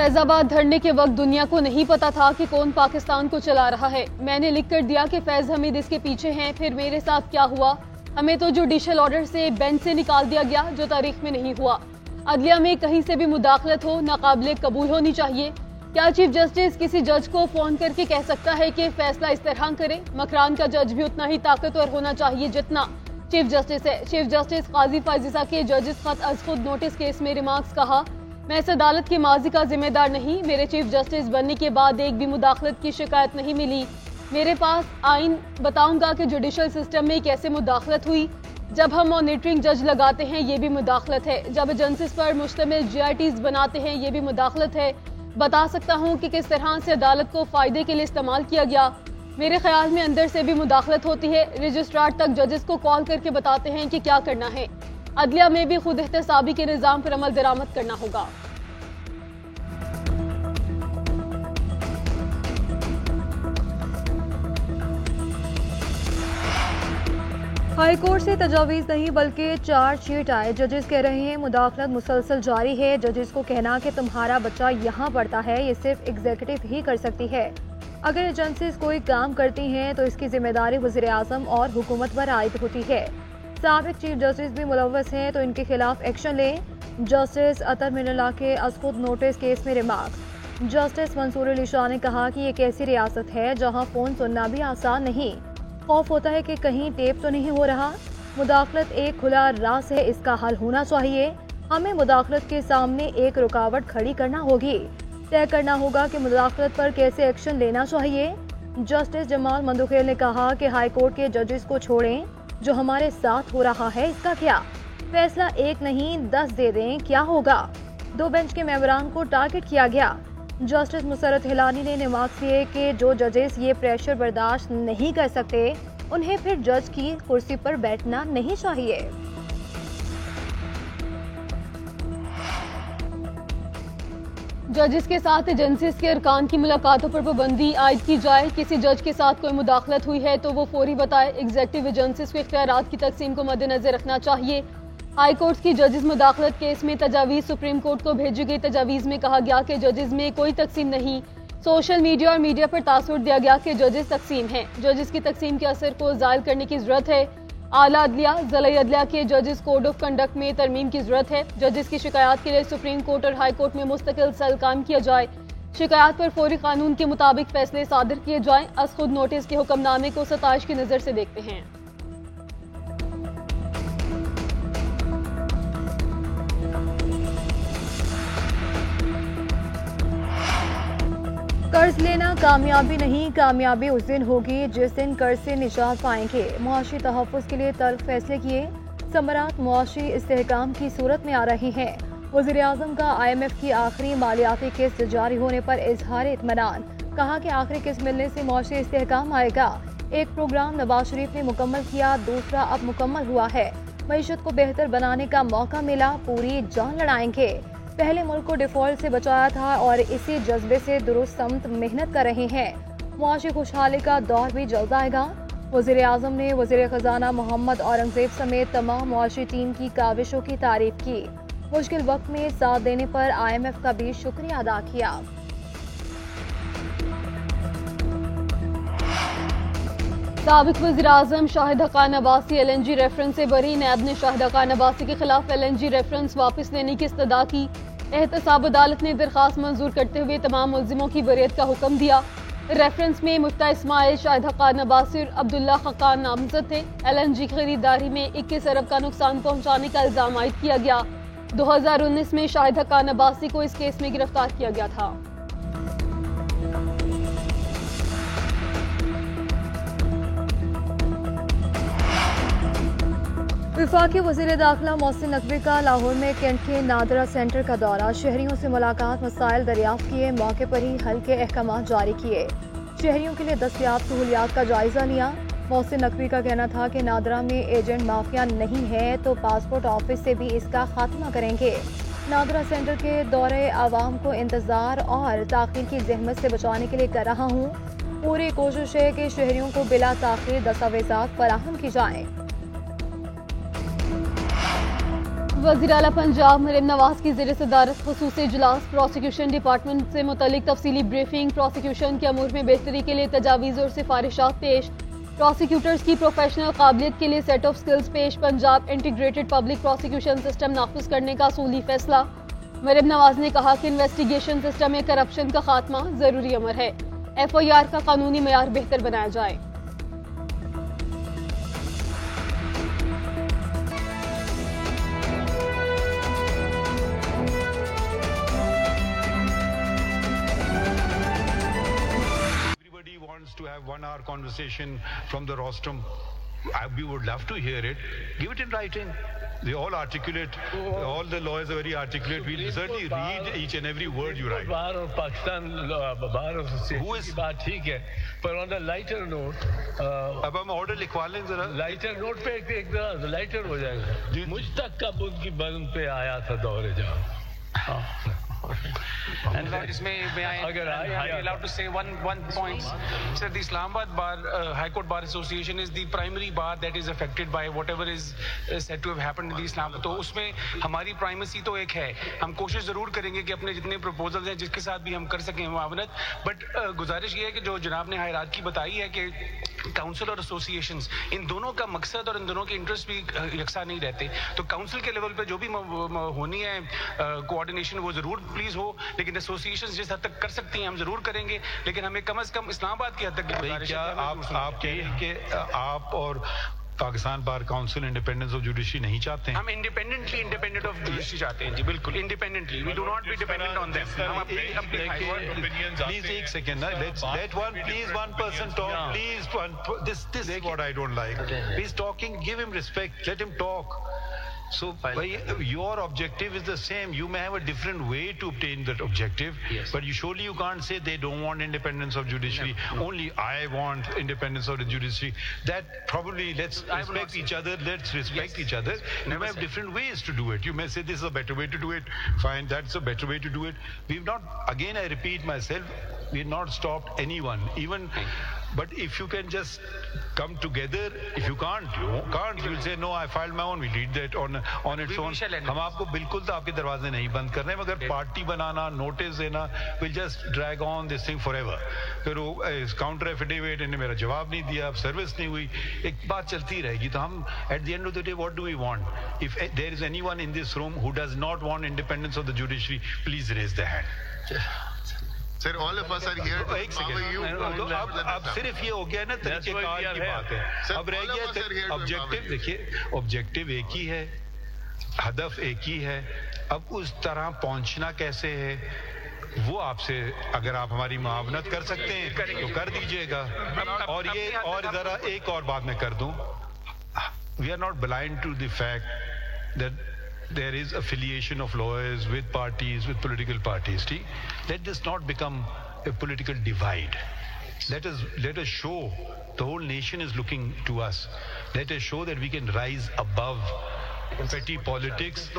फैज आबाद धरने के वक्त दुनिया को नहीं पता था कि कौन पाकिस्तान को चला रहा है। मैंने लिख कर दिया कि फैज हमीद इसके पीछे हैं। फिर मेरे साथ क्या हुआ? हमें तो जुडिशल ऑर्डर से बेंच से निकाल दिया गया, जो तारीख में नहीं हुआ। अदलिया में कहीं से भी मुदाखलत हो नाकाबिले कबूल होनी चाहिए। क्या चीफ जस्टिस किसी जज को फोन करके कह सकता है कि फैसला इस तरह करे? मकरान का जज भी उतना ही ताकतवर होना चाहिए जितना चीफ जस्टिस है। चीफ जस्टिस काजी फाजिसा के जजेस खत अज खुद नोटिस केस में रिमार्क्स कहा, मैं इस अदालत के माजी का जिम्मेदार नहीं। मेरे चीफ जस्टिस बनने के बाद एक भी मुदाखलत की शिकायत नहीं मिली। मेरे पास आइन बताऊंगा कि जुडिशल सिस्टम में कैसे मुदाखलत हुई। जब हम मॉनिटरिंग जज लगाते हैं ये भी मुदाखलत है। जब एजेंसीज पर मुश्तमिल GITs बनाते हैं ये भी मुदाखलत है। बता सकता हूँ कि किस तरह से अदालत को फायदे के लिए इस्तेमाल किया गया। मेरे ख्याल में अंदर से भी मुदाखलत होती है। रजिस्ट्रार तक जजेस को कॉल करके बताते हैं कि क्या करना है। अदलिया में भी खुद एहतसाबी के निज़ाम पर अमल दरामद करना होगा। हाई कोर्ट से तजावीज़ नहीं बल्कि चार्जशीट आए। जजेस कह रहे हैं मुदाखलत मुसलसल जारी है। जजेस को कहना कि तुम्हारा बच्चा यहाँ पढ़ता है ये सिर्फ एग्जीक्यूटिव ही कर सकती है। अगर एजेंसीज कोई काम करती हैं तो इसकी जिम्मेदारी वज़ीर आज़म और हुकूमत पर आयद होती है। साबिक चीफ जस्टिस भी मुलव्वस हैं तो इनके खिलाफ एक्शन लें। जस्टिस अतर मिनल्ला के अज खुद नोटिस केस में रिमार्क्स। जस्टिस मंसूर अली शाह ने कहा कि एक ऐसी रियासत है जहाँ फ़ोन सुनना भी आसान नहीं। खौफ होता है कि कहीं टेप तो नहीं हो रहा। मुदाखलत एक खुला रास है, इसका हल होना चाहिए। हमें मुदाखलत के सामने एक रुकावट खड़ी करना होगी। तय करना होगा कि मुदाखलत पर कैसे एक्शन लेना चाहिए। जस्टिस जमाल मंदुखेल ने कहा कि हाई कोर्ट के जजेस को छोड़ें। जो हमारे साथ हो रहा है इसका क्या? फैसला एक नहीं 10 दे दें, क्या होगा? 2 बेंच के मेंबरान को टारगेट किया गया। जस्टिस मुसरत हिलानी ने रिमार्क्स किए कि जो जजेस ये प्रेशर बर्दाश्त नहीं कर सकते उन्हें फिर जज की कुर्सी पर बैठना नहीं चाहिए। जजेस के साथ एजेंसीज के अरकान की मुलाकातों पर पाबंदी आयद की जाए। किसी जज के साथ कोई मुदाखलत हुई है तो वो फौरी बताए। एग्जीक्यूटिव एजेंसीज को इख्तियारात की तकसीम को मद्देनजर रखना चाहिए। हाई कोर्ट की जजेस मुदाखलत केस में तजावीज़ सुप्रीम कोर्ट को भेजी गई। तजावीज़ में कहा गया कि जजेस में कोई तकसीम नहीं। सोशल मीडिया और मीडिया पर तासुर दिया गया कि जजेस तकसीम हैं। जजेस की तकसीम के असर को ज़ायल करने की जरूरत है। आला अदलिया ज़िला अदलिया के जजेस कोड ऑफ कंडक्ट में तरमीम की जरूरत है। जजेस की शिकायत के लिए सुप्रीम कोर्ट और हाई कोर्ट में मुस्तकिल सेल कायम किया जाए। शिकायत पर फौरी कानून के मुताबिक फैसले सादर किए जाएं। अज खुद नोटिस के हुक्मनामे को 27 की नजर से देखते हैं। कर्ज लेना कामयाबी नहीं, कामयाबी उस दिन होगी जिस दिन कर्ज से निजात पाएंगे। मुआशी तहफ़्फ़ुज़ के लिए तल्ख़ फैसले किए। समरात मुआशी इस्तेहकाम की सूरत में आ रही हैं। वज़ीर आज़म का IMF की आखिरी मालियाती किस्त जारी होने पर इजहार इत्मीनान। कहा कि आखिरी किस्त मिलने से मुआशी इस्तेहकाम आएगा। एक प्रोग्राम नवाज शरीफ ने मुकम्मल किया, दूसरा अब मुकम्मल हुआ है। मईशत को बेहतर बनाने का मौका मिला, पूरी जान लड़ाएंगे। पहले मुल्क को डिफॉल्ट से बचाया था और इसी जज्बे से दुरुस्त समत मेहनत कर रहे हैं। मुआशी खुशहाली का दौर भी जल्द आएगा। वज़ीर आज़म ने वज़ीर ख़जाना मोहम्मद औरंगज़ेब समेत तमाम मुआशी टीम की काविशों की तारीफ की। मुश्किल वक्त में साथ देने पर IMF का भी शुक्रिया अदा किया। साबिक वज़ीर आज़म शाहिद हक़ान अब्बासी LNG रेफरेंस से बरी। नैब ने शाहिद हक़ान अब्बासी के खिलाफ LNG रेफरेंस वापस लेने की इस्तदा की। एहतसाब अदालत ने दरखास्त मंजूर करते हुए तमाम मुल्जिमों की बरियत का हुक्म दिया। रेफरेंस में मुफ्ता इस्माइल, शाहिद हक़ान अब्बासी और अब्दुल्ला हक़ान नामजद थे। LNG खरीदारी में 21 अरब का नुकसान पहुंचाने का इल्जाम आयद किया गया। 2019 में शाहिद हक़ान अब्बासी को इस केस में गिरफ्तार किया गया था। वफाकी वज़ीर दाखिला मोहसिन नकवी का लाहौर में कैंट के नादरा सेंटर का दौरा। शहरियों से मुलाकात, मसाइल दरियाफ्त किए, मौके पर ही हल के अहकाम जारी किए। शहरियों के लिए दस्तयाब सहूलियात का जायजा लिया। मोहसिन नकवी का कहना था कि नादरा में एजेंट माफिया नहीं है तो पासपोर्ट ऑफिस से भी इसका खात्मा करेंगे। नादरा सेंटर के दौरे आवाम को इंतजार और ताखीर की जहमत से बचाने के लिए कर रहा हूँ। पूरी कोशिश है कि शहरियों को बिला ताखीर दस्तावेजात फराहम की जाएं। वज़ीर आला पंजाब मरीम नवाज की ज़ेर सदारत ख़ुसूसी इजलास प्रोसिक्यूशन डिपार्टमेंट से मुतल्लिक तफसीली ब्रीफिंग, प्रोसिक्यूशन के अमूर में बेहतरी के लिए तजावीज़ और सिफारिशात पेश, प्रोसिक्यूटर्स की प्रोफेशनल काबिलियत के लिए सेट ऑफ स्किल्स पेश, Punjab integrated public prosecution system नाफिज करने का असूली फैसला। मरीम नवाज ने कहा कि इन्वेस्टिगेशन सिस्टम में करप्शन का खात्मा ज़रूरी अमर है, FIR का कानूनी मयार बेहतर बनाया जाए। To have 1 hour conversation from the rostrum, we would love to hear it. Give it in writing. They all articulate. All the lawyers are very articulate. We'll certainly read each and every word you write. बाहर और पाकिस्तान बाहर Who is- की बात ठीक है, पर on the lighter note, अब हम ऑर्डर लिखवा लें जरा। लाइटर नोट पे एक तरह लाइटर हो जी। जाएगा। मुझ तक का बुद्ध की बन पे आया था दौरे जहाँ। And Lord, may I be allowed to say one point? Sir, the Islamabad High Court Bar Association is the primary bar that is affected by whatever is said to have happened in the Islam. तो उसमें हमारी primacy तो एक है, हम कोशिश ज़रूर करेंगे कि अपने जितने प्रपोजल्स हैं जिसके साथ भी हम कर सकें मुआवनत, बट गुजारिश ये है कि जो जनाब ने हायरात की बताई है कि काउंसिल और एसोसिएशंस, इन दोनों का मकसद और इन दोनों के इंटरेस्ट भी यकसा नहीं रहते। तो काउंसिल के लेवल पे जो भी होनी है कोऑर्डिनेशन, वो ज़रूर प्लीज़ हो, लेकिन एसोसिएशंस जिस हद तक कर सकती हैं हम ज़रूर करेंगे, लेकिन हमें कम से कम इस्लामाबाद की हद तक गुजारिश है कि आप और Pakistan bar council independence of judiciary नहीं चाहते हैं? हम इंडिपेंडेंट ऑफ जुडिशरी चाहते हैं जी, बिल्कुल independently. We do not be dependent on them. हम अपने प्लीज एक सेकंड ना, let one person talk, please. This is what I don't like. He's talking, give him respect, let him talk. So your objective is the same. You may have a different way to obtain that objective, yes, but surely you can't say they don't want independence of judiciary. No. Only I want independence of the judiciary. That probably, let's respect each other. Let's respect each other. You may have different ways to do it. You may say this is a better way to do it. Fine, that's a better way to do it. We've not, again I repeat myself, we've not stopped anyone. Even, but if you can just come together, if you can't, you'll say no, I filed my own. We lead that on its own. हम आपको बिल्कुल तो आपके दरवाजे नहीं बंद कर रहे हैं, मगर पार्टी बनाना, नोटिस देना, will just drag on this thing forever. फिर वो काउंटर एफिडेविट, इन्हें मेरा जवाब नहीं दिया, अब सर्विस नहीं हुई, एक बात चलती रहेगी। तो हम at the end of the day, what do we want? If there is anyone in this room who does not want independence of the judiciary, please raise their hand. Sir, all of us are here to empower you. अब सिर्फ ये हो गया ना तरीकेकार की बात है। अब रह गया ऑब्जेक्टिव। देखिए, ऑब्जेक्टिव एक ही है, हदफ एक ही है, अब उस तरह पहुंचना कैसे है वो आपसे, अगर आप हमारी मुआवनत कर सकते हैं तो कर दीजिएगा। और ये और जरा एक और बात मैं कर दूं, we are not blind to the fact that there is affiliation of lawyers with parties, with political parties. Let this not become a political divide. Let us show, the whole nation is looking to us. Let us show that we can rise above petty politics.